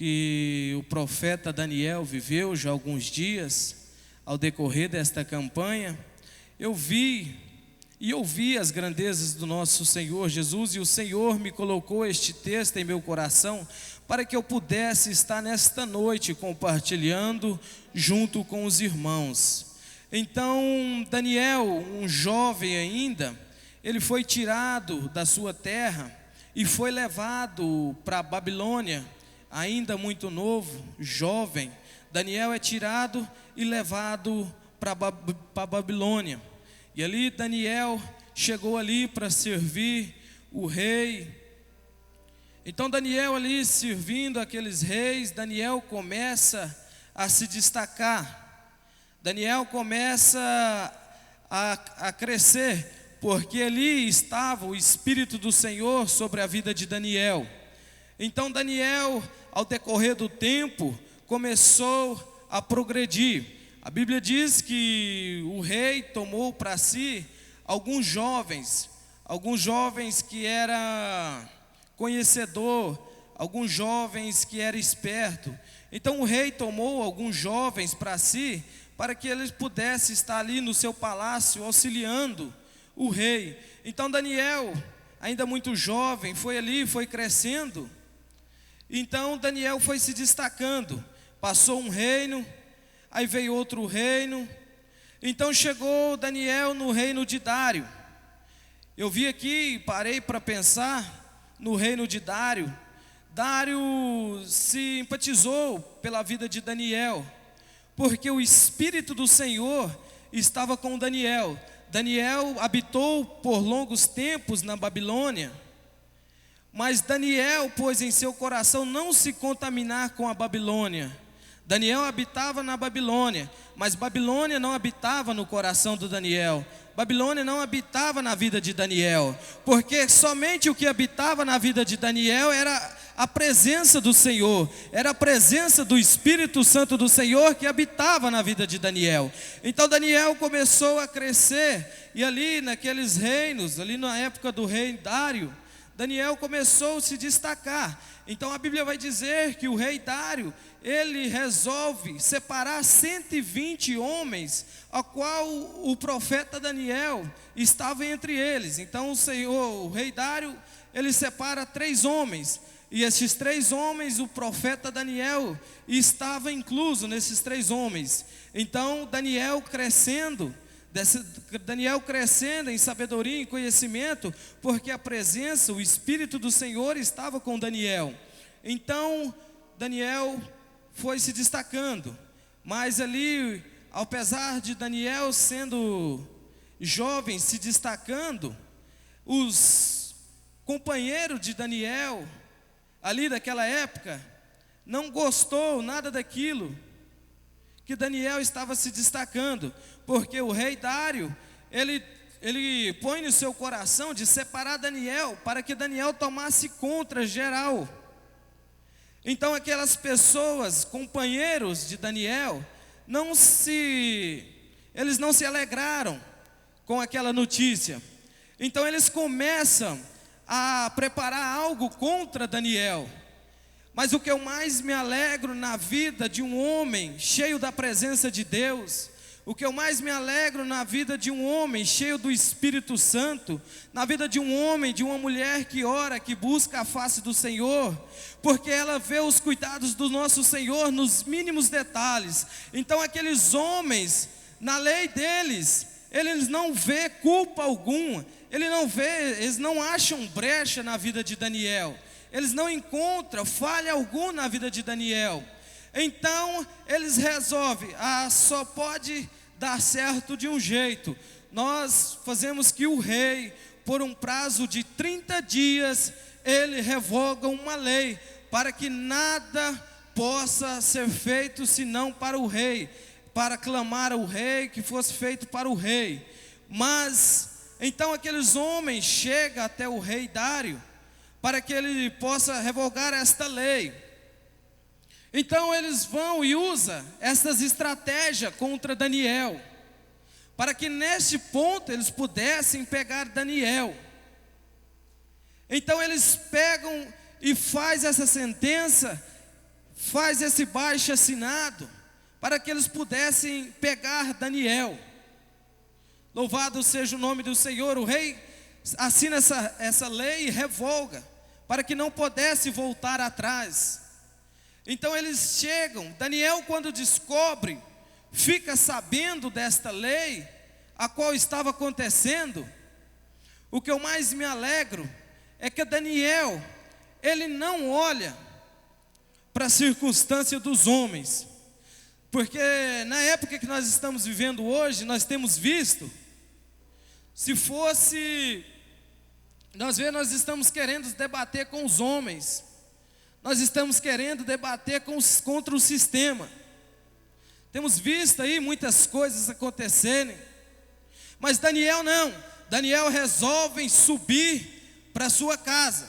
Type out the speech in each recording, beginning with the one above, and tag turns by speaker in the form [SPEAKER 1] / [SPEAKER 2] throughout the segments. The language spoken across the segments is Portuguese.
[SPEAKER 1] que o profeta Daniel viveu já há alguns dias, ao decorrer desta campanha, eu vi e ouvi as grandezas do nosso Senhor Jesus, e o Senhor me colocou este texto em meu coração, para que eu pudesse estar nesta noite compartilhando junto com os irmãos. Então, Daniel, um jovem ainda, ele foi tirado da sua terra e foi levado para a Babilônia, ainda muito novo, jovem. Daniel é tirado e levado para a Babilônia. E ali Daniel chegou ali para servir o rei. Então Daniel ali servindo aqueles reis, Daniel começa a se destacar. Daniel começa a crescer, porque ali estava o Espírito do Senhor sobre a vida de Daniel. Então Daniel, ao decorrer do tempo, começou a progredir. A Bíblia diz que o rei tomou para si alguns jovens que era conhecedor, alguns jovens que era esperto. Então o rei tomou alguns jovens para si, para que eles pudessem estar ali no seu palácio auxiliando o rei. Então Daniel, ainda muito jovem, foi ali, foi crescendo. Então Daniel foi se destacando. Passou um reino, aí veio outro reino. Então chegou Daniel no reino de Dário. Eu vi aqui, parei para pensar no reino de Dário. Dário simpatizou pela vida de Daniel, porque o Espírito do Senhor estava com Daniel. Daniel habitou por longos tempos na Babilônia, mas Daniel pôs em seu coração não se contaminar com a Babilônia. Daniel habitava na Babilônia, mas Babilônia não habitava no coração do Daniel. Babilônia não habitava na vida de Daniel, porque somente o que habitava na vida de Daniel era a presença do Senhor, era a presença do Espírito Santo do Senhor que habitava na vida de Daniel. Então Daniel começou a crescer, e ali naqueles reinos, ali na época do rei Dário, Daniel começou a se destacar. Então a Bíblia vai dizer que o rei Dário, ele resolve separar 120 homens, a qual o profeta Daniel estava entre eles. Então o rei Dário, ele separa 3 homens, e esses 3 homens, o profeta Daniel estava incluso nesses 3 homens. Então Daniel crescendo em sabedoria e conhecimento, porque a presença, o Espírito do Senhor estava com Daniel. Então Daniel foi se destacando, mas ali, apesar de Daniel sendo jovem, se destacando, os companheiros de Daniel, ali daquela época, não gostou nada daquilo que Daniel estava se destacando, porque o rei Dário, ele põe no seu coração de separar Daniel, para que Daniel tomasse contra geral. Então aquelas pessoas, companheiros de Daniel, eles não se alegraram com aquela notícia. Então eles começam a preparar algo contra Daniel. Mas o que eu mais me alegro na vida de um homem cheio da presença de Deus, o que eu mais me alegro na vida de um homem cheio do Espírito Santo, na vida de um homem, de uma mulher que ora, que busca a face do Senhor, porque ela vê os cuidados do nosso Senhor nos mínimos detalhes. Então aqueles homens, na lei deles, eles não vê culpa alguma, eles não acham brecha na vida de Daniel, eles não encontram falha alguma na vida de Daniel. Então eles resolvem, só pode dar certo de um jeito. Nós fazemos que o rei, por um prazo de 30 dias, ele revoga uma lei, para que nada possa ser feito senão para o rei, para clamar ao rei, que fosse feito para o rei. Mas então aqueles homens chegam até o rei Dário, para que ele possa revogar esta lei. Então eles vão e usam essas estratégias contra Daniel, para que neste ponto eles pudessem pegar Daniel. Então eles pegam e faz essa sentença, faz esse abaixo-assinado para que eles pudessem pegar Daniel. Louvado seja o nome do Senhor. O rei assina essa lei e revoga, para que não pudesse voltar atrás. Então eles chegam, Daniel, quando descobre, fica sabendo desta lei, a qual estava acontecendo. O que eu mais me alegro é que Daniel, ele não olha para a circunstância dos homens, porque na época que nós estamos vivendo hoje, nós temos visto, se fosse, nós estamos querendo debater com os homens, nós estamos querendo debater contra o sistema, temos visto aí muitas coisas acontecerem, mas Daniel não, Daniel resolve subir para sua casa,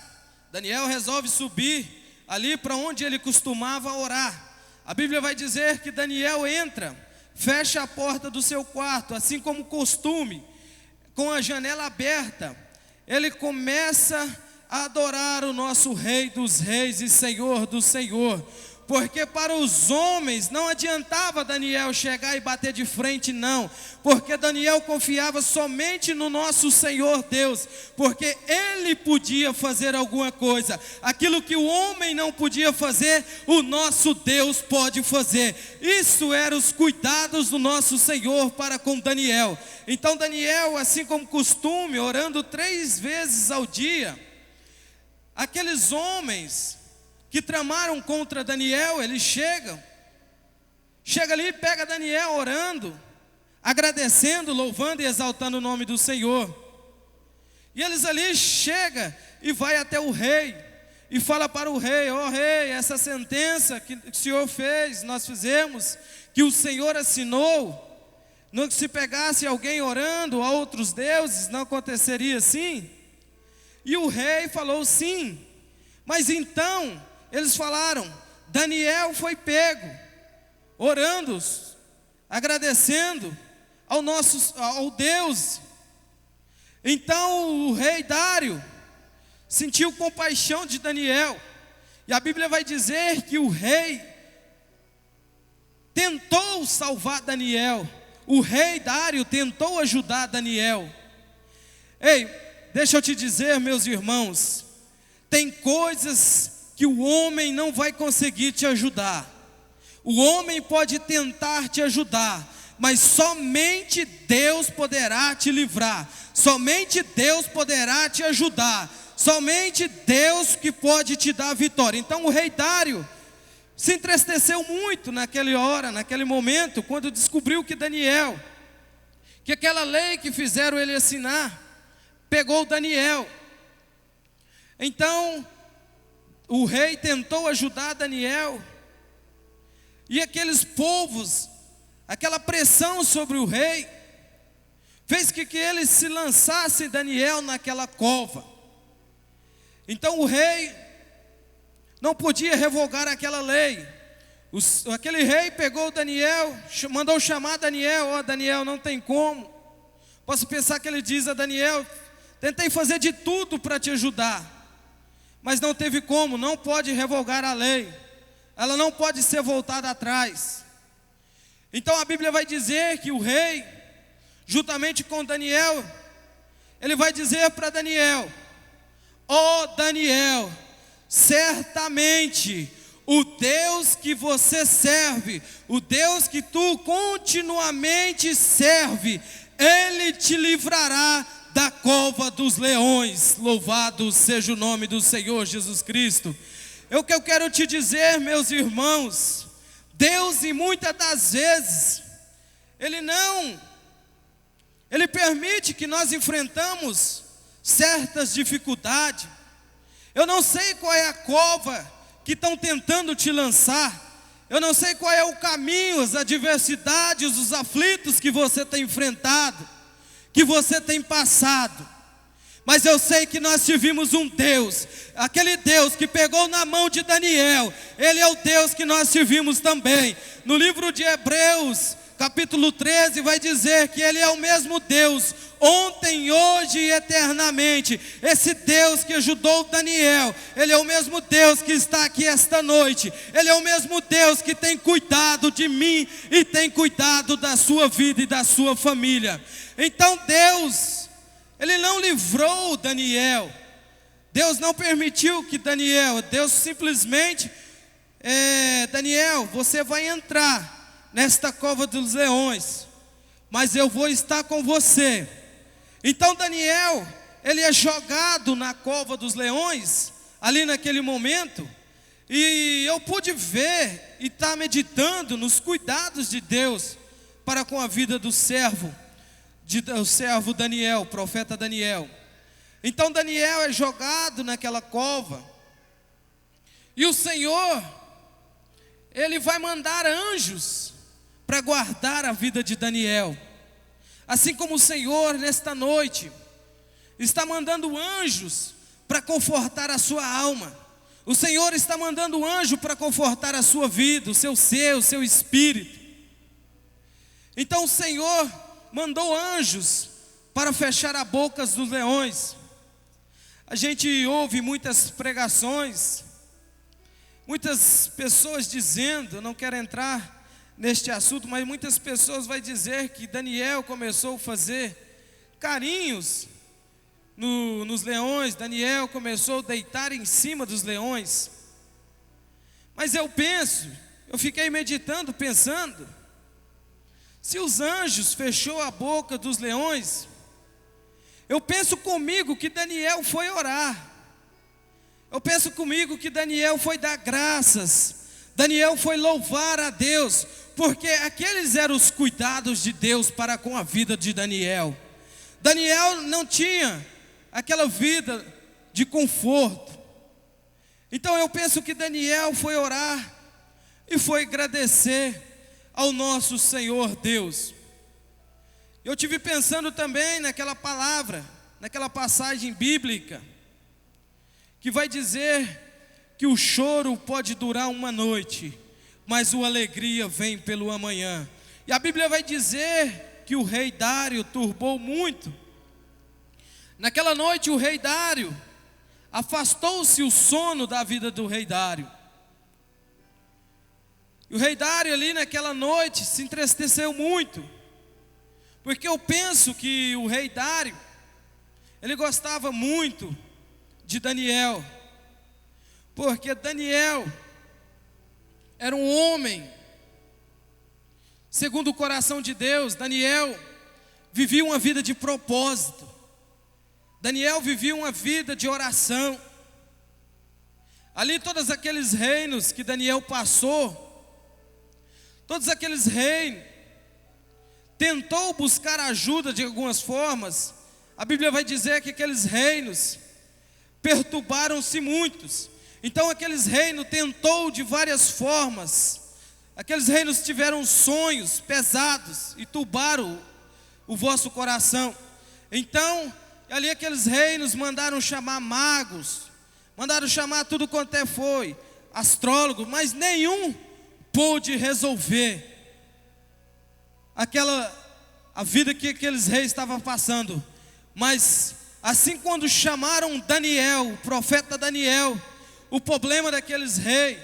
[SPEAKER 1] Daniel resolve subir ali para onde ele costumava orar. A Bíblia vai dizer que Daniel entra, fecha a porta do seu quarto, assim como costume, com a janela aberta, ele começa a adorar o nosso Rei dos Reis e Senhor do Senhor, porque para os homens não adiantava Daniel chegar e bater de frente, não, porque Daniel confiava somente no nosso Senhor Deus, porque Ele podia fazer alguma coisa, aquilo que o homem não podia fazer, o nosso Deus pode fazer. Isso eram os cuidados do nosso Senhor para com Daniel. Então Daniel, assim como costume, orando 3 vezes ao dia, aqueles homens que tramaram contra Daniel, eles chega ali e pega Daniel orando, agradecendo, louvando e exaltando o nome do Senhor. E eles ali chega e vai até o rei e fala para o rei: ó rei, essa sentença que o Senhor fez, nós fizemos, que o Senhor assinou, não se pegasse alguém orando a outros deuses, não aconteceria assim? E o rei falou sim, mas então eles falaram: Daniel foi pego, orando, agradecendo ao Deus. Então o rei Dário sentiu compaixão de Daniel, e a Bíblia vai dizer que o rei tentou salvar Daniel, o rei Dário tentou ajudar Daniel. Ei, deixa eu te dizer, meus irmãos, tem coisas que o homem não vai conseguir te ajudar. O homem pode tentar te ajudar, mas somente Deus poderá te livrar, somente Deus poderá te ajudar, somente Deus que pode te dar a vitória. Então o rei Dário se entristeceu muito naquele momento, quando descobriu que Daniel, que aquela lei que fizeram ele assinar, pegou Daniel. Então o rei tentou ajudar Daniel, e aqueles povos, aquela pressão sobre o rei, fez que ele se lançasse Daniel naquela cova. Então o rei não podia revogar aquela lei. Aquele rei pegou Daniel, mandou chamar Daniel: ó Daniel, não tem como. Posso pensar que ele diz a Daniel: tentei fazer de tudo para te ajudar, mas não teve como, não pode revogar a lei, ela não pode ser voltada atrás. Então a Bíblia vai dizer que o rei, juntamente com Daniel, ele vai dizer para Daniel: ó Daniel, certamente o Deus que você serve, o Deus que tu continuamente serve, Ele te livrará da cova dos leões. Louvado seja o nome do Senhor Jesus Cristo. O que eu quero te dizer, meus irmãos, Deus, e muitas das vezes, Ele permite que nós enfrentamos certas dificuldades. Eu não sei qual é a cova que estão tentando te lançar, eu não sei qual é o caminho, as adversidades, os aflitos que você tem enfrentado, que você tem passado, mas eu sei que nós tivemos um Deus, aquele Deus que pegou na mão de Daniel, Ele é o Deus que nós servimos também. No livro de Hebreus, capítulo 13, vai dizer que Ele é o mesmo Deus, ontem, hoje e eternamente. Esse Deus que ajudou Daniel, Ele é o mesmo Deus que está aqui esta noite. Ele é o mesmo Deus que tem cuidado de mim e tem cuidado da sua vida e da sua família. Então Deus, Ele não livrou Daniel. Deus não permitiu que Deus simplesmente, Daniel, você vai entrar nesta cova dos leões, mas eu vou estar com você. Então Daniel, ele é jogado na cova dos leões, ali naquele momento, e eu pude ver e estar meditando nos cuidados de Deus para com a vida do servo Daniel, profeta Daniel. Então Daniel é jogado naquela cova, e o Senhor, Ele vai mandar anjos para guardar a vida de Daniel. Assim como o Senhor nesta noite está mandando anjos para confortar a sua alma. O Senhor está mandando anjo para confortar a sua vida, o seu ser, o seu espírito. Então o Senhor mandou anjos para fechar as bocas dos leões. A gente ouve muitas pregações, muitas pessoas dizendo, eu não quero entrar neste assunto, mas muitas pessoas vão dizer que Daniel começou a fazer carinhos nos leões, Daniel começou a deitar em cima dos leões. Mas eu fiquei meditando, pensando, se os anjos fechou a boca dos leões, eu penso comigo que Daniel foi orar. Eu penso comigo que Daniel foi dar graças. Daniel foi louvar a Deus, porque aqueles eram os cuidados de Deus para com a vida de Daniel. Daniel não tinha aquela vida de conforto. Então eu penso que Daniel foi orar e foi agradecer ao nosso Senhor Deus. Eu tive pensando também naquela palavra, naquela passagem bíblica, que vai dizer que o choro pode durar uma noite, mas a alegria vem pelo amanhã. E a Bíblia vai dizer que o rei Dário turbou muito. Naquela noite o rei Dário, afastou-se o sono da vida do rei Dário. E o rei Dário ali naquela noite se entristeceu muito, porque eu penso que o rei Dário, ele gostava muito de Daniel, porque Daniel era um homem segundo o coração de Deus. Daniel vivia uma vida de propósito, Daniel vivia uma vida de oração. Ali todos aqueles reinos que Daniel passou, todos aqueles reinos, tentou buscar ajuda de algumas formas. A Bíblia vai dizer que aqueles reinos perturbaram-se muitos. Então aqueles reinos tentou de várias formas. Aqueles reinos tiveram sonhos pesados e turbaram o vosso coração. Então ali aqueles reinos mandaram chamar magos, mandaram chamar tudo quanto foi, astrólogos, mas nenhum pôde resolver a vida que aqueles reis estavam passando. Mas assim, quando chamaram Daniel, o profeta Daniel, o problema daqueles reis,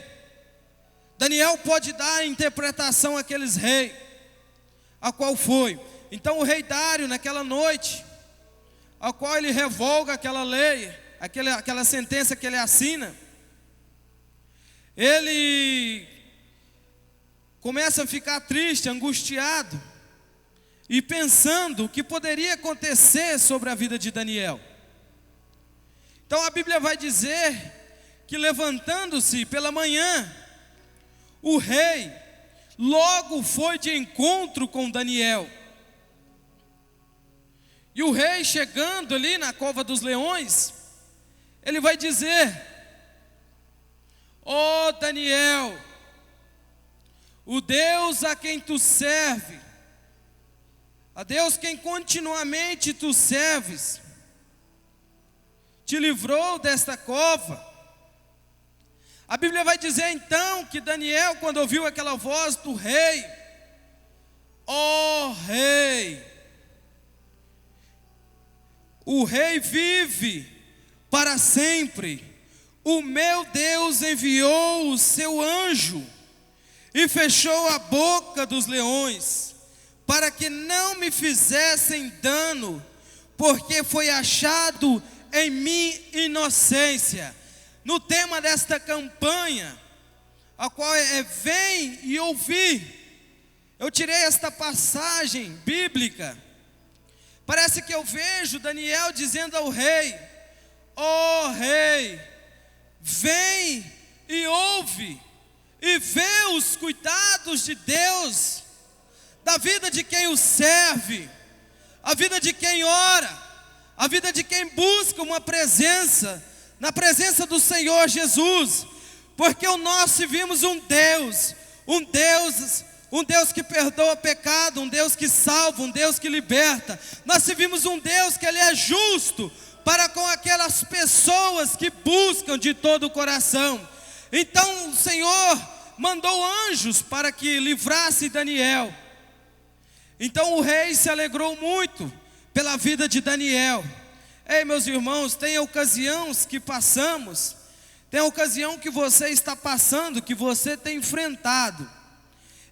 [SPEAKER 1] Daniel pode dar a interpretação àqueles reis, a qual foi. Então o rei Dário, naquela noite, a qual ele revoga aquela lei, aquela sentença que ele assina, ele começa a ficar triste, angustiado, e pensando o que poderia acontecer sobre a vida de Daniel. Então a Bíblia vai dizer que, levantando-se pela manhã, o rei logo foi de encontro com Daniel. E o rei, chegando ali na cova dos leões, ele vai dizer: ó Daniel, o Deus a quem tu serve, a Deus quem continuamente tu serves, te livrou desta cova. A Bíblia vai dizer então que Daniel, quando ouviu aquela voz do rei, ó rei, o Rei vive para sempre. O meu Deus enviou o seu anjo e fechou a boca dos leões, para que não me fizessem dano, porque foi achado em mim inocência. No tema desta campanha, a qual é vem e ouvi, eu tirei esta passagem bíblica. Parece que eu vejo Daniel dizendo ao rei: ó rei, vem e ouve, e vê os cuidados de Deus, da vida de quem o serve, a vida de quem ora, a vida de quem busca uma presença, na presença do Senhor Jesus, porque nós servimos um Deus que perdoa pecado, um Deus que salva, um Deus que liberta. Nós servimos um Deus que Ele é justo para com aquelas pessoas que buscam de todo o coração. Então o Senhor mandou anjos para que livrasse Daniel. Então o rei se alegrou muito pela vida de Daniel. Ei, meus irmãos, tem ocasiões que passamos, tem ocasião que você está passando, que você tem enfrentado.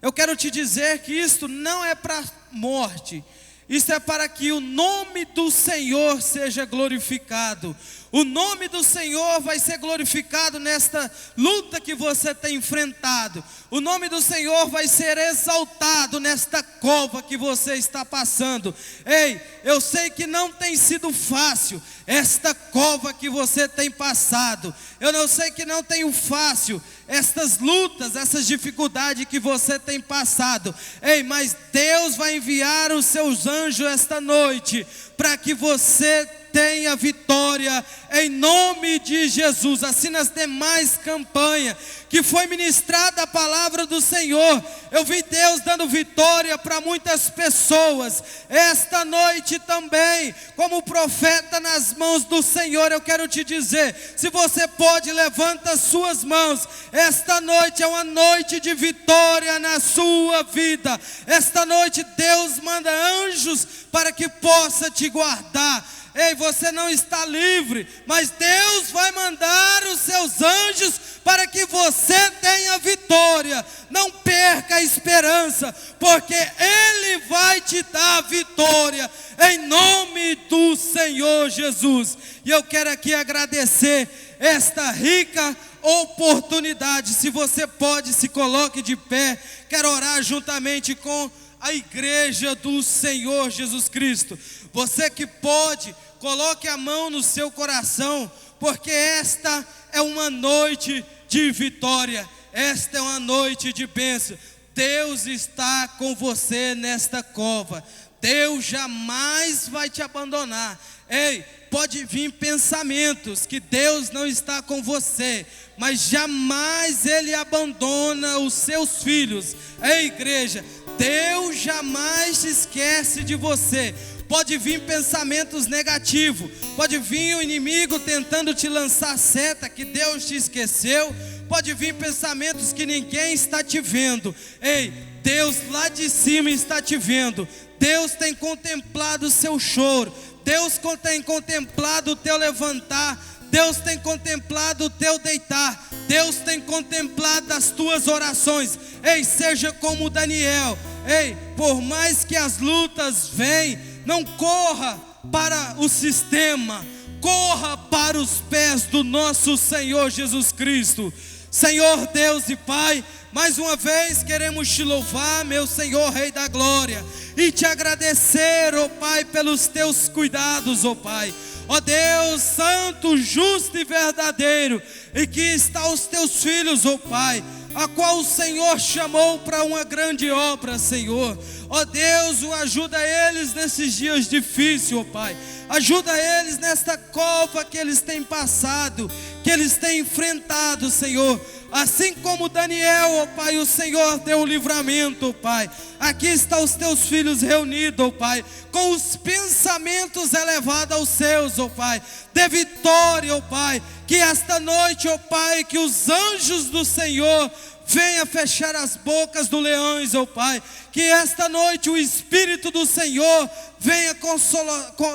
[SPEAKER 1] Eu quero te dizer que isto não é para morte, isso é para que o nome do Senhor seja glorificado. O nome do Senhor vai ser glorificado nesta luta que você tem enfrentado. O nome do Senhor vai ser exaltado nesta cova que você está passando. Ei, eu sei que não tem sido fácil esta cova que você tem passado. Eu não sei que não tem fácil estas lutas, essas dificuldades que você tem passado. Ei, mas Deus vai enviar os seus anjos esta noite para que você tenha vitória em nome de Jesus. Assim nas demais campanhas que foi ministrada a palavra do Senhor, eu vi Deus dando vitória para muitas pessoas. Esta noite também, como profeta nas mãos do Senhor, eu quero te dizer, se você pode, levanta as suas mãos. Esta noite é uma noite de vitória na sua vida. Esta noite Deus manda anjos para que possa te guardar. Ei, você não está livre, mas Deus vai mandar os seus anjos para que você tenha vitória. Não perca a esperança, porque Ele vai te dar vitória, em nome do Senhor Jesus. E eu quero aqui agradecer esta rica oportunidade. Se você pode, se coloque de pé. Quero orar juntamente com a igreja do Senhor Jesus Cristo. Você que pode, coloque a mão no seu coração, porque esta é uma noite de vitória, esta é uma noite de bênção. Deus está com você nesta cova. Deus jamais vai te abandonar. Ei, pode vir pensamentos que Deus não está com você, mas jamais Ele abandona os seus filhos. Ei, igreja, Deus jamais se esquece de você. Pode vir pensamentos negativos, pode vir o inimigo tentando te lançar seta, que Deus te esqueceu. Pode vir pensamentos que ninguém está te vendo. Ei, Deus lá de cima está te vendo. Deus tem contemplado o seu choro, Deus tem contemplado o teu levantar, Deus tem contemplado o teu deitar, Deus tem contemplado as tuas orações. Ei, seja como Daniel. Ei, por mais que as lutas venham, não corra para o sistema, corra para os pés do nosso Senhor Jesus Cristo. Senhor Deus e Pai, mais uma vez queremos te louvar, meu Senhor Rei da Glória, e te agradecer, ó Pai, pelos teus cuidados, ó Pai. Ó Deus santo, justo e verdadeiro, e que está os teus filhos, ó Pai, a qual o Senhor chamou para uma grande obra, Senhor. Ó Deus, ajuda eles nesses dias difíceis, ó Pai. Ajuda eles nesta cova que eles têm passado, que eles têm enfrentado, Senhor. Assim como Daniel, ó Pai, o Senhor deu o livramento, ó Pai. Aqui estão os teus filhos reunidos, ó Pai, com os pensamentos elevados aos seus, ó Pai. Dê vitória, ó Pai, que esta noite, ó Pai, que os anjos do Senhor
[SPEAKER 2] venha fechar as bocas dos leões, ó Pai. Que esta noite o Espírito do Senhor venha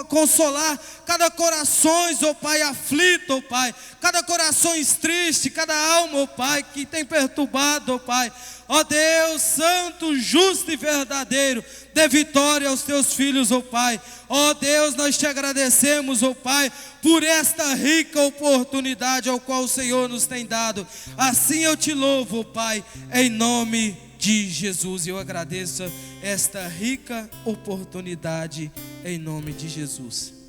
[SPEAKER 2] consolar cada coração, ó Pai, aflito, ó Pai, cada coração triste, cada alma, ó Pai, que tem perturbado, ó Pai. Ó Deus santo, justo e verdadeiro, dê vitória aos teus filhos, ó Pai. Ó Deus, nós te agradecemos, ó Pai, por esta rica oportunidade ao qual o Senhor nos tem dado. Assim eu te louvo, ó Pai, em nome de Jesus. Eu agradeço esta rica oportunidade em nome de Jesus.